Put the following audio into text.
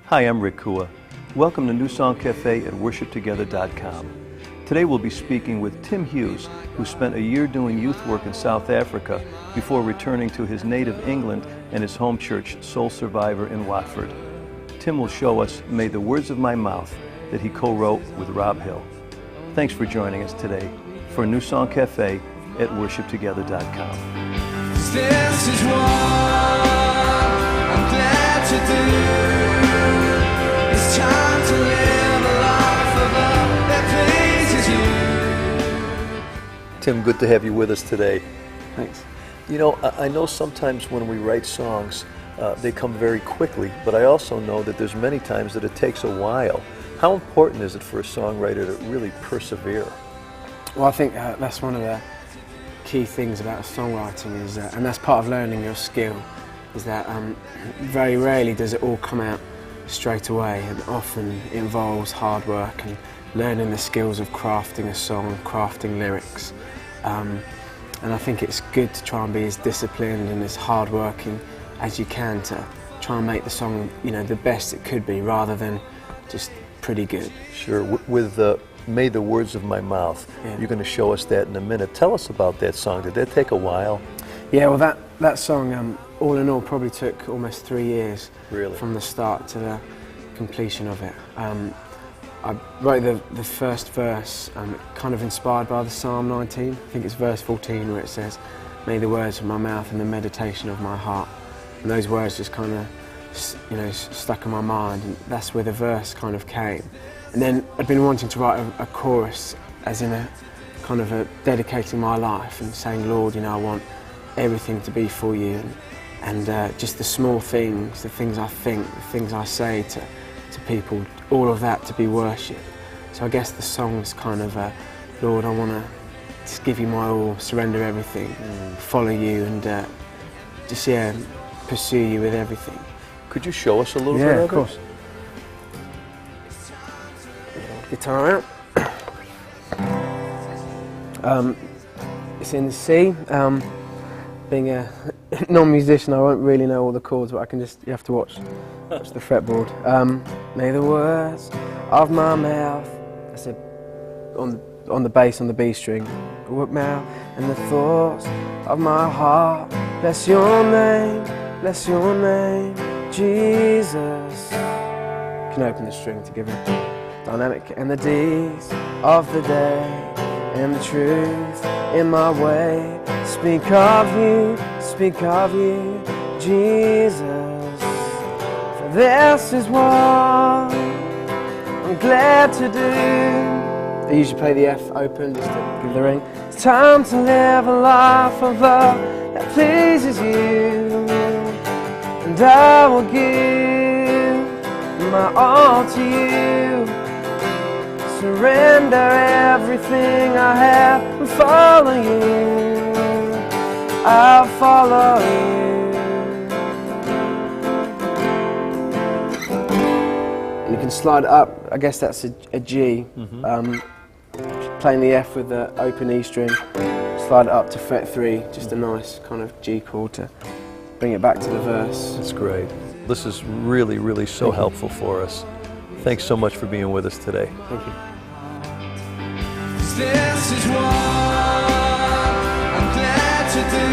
Hi, I'm Rick Kua. Welcome to New Song Cafe at worshiptogether.com. Today we'll be speaking with Tim Hughes, who spent a year doing youth work in South Africa before returning to his native England and his home church, Soul Survivor in Watford. Tim will show us May the Words of My Mouth that he co-wrote with Rob Hill. Thanks for joining us today for New Song Cafe at worshiptogether.com. This is what I'm glad to do. It's time to live a life of love that pleases you. Tim, good to have you with us today. Thanks. You know, I know sometimes when we write songs, they come very quickly, but I also know that there's many times that it takes a while. How important is it for a songwriter to really persevere? Well, I think that's one of the key things about songwriting is, and that's part of learning your skill, is that very rarely does it all come out straight away, and often involves hard work and learning the skills of crafting a song, crafting lyrics. And I think it's good to try and be as disciplined and as hard-working as you can to try and make the song, you know, the best it could be, rather than just pretty good. Sure. With May the Words of My Mouth, Yeah. You're going to show us that in a minute. Tell us about that song. Did that take a while? Yeah, well, that song, all in all, probably took almost 3 years. Really? From the start to the completion of it. I wrote the first verse, kind of inspired by the Psalm 19. I think it's verse 14 where it says, "May the words of my mouth and the meditation of my heart." And those words just kind of, you know, stuck in my mind, and that's where the verse kind of came. And then I'd been wanting to write a chorus, as in a kind of a dedicating my life and saying, "Lord, you know, I want everything to be for you," and just the small things, the things I think, the things I say to people, all of that to be worship. So I guess the song's kind of, Lord, I want to just give you my all, surrender everything, follow you, and just, yeah, pursue you with everything. Could you show us a little bit Yeah, of of course. Guitar out. It's in the C. Being a non-musician, I won't really know all the chords, but you have to watch the fretboard. May the words of my mouth, I said on the bass on the B string, mouth, and the thoughts of my heart, bless your name, Jesus. You can open the string to give it dynamic. And the deeds of the day and the truth in my way, speak of you, Jesus. For this is what I'm glad to do. I usually play the F open just to give the ring. It's time to live a life of love that pleases you, and I will give my all to you. Surrender everything I have and follow you. I'll follow you. And you can slide it up. I guess that's a G. Playing the F with the open E string. Slide it up to fret 3. Just a nice kind of G chord to bring it back to the verse. That's great. This is really, really so helpful for us. Thanks so much for being with us today. Thank you. This is what I'm glad to do.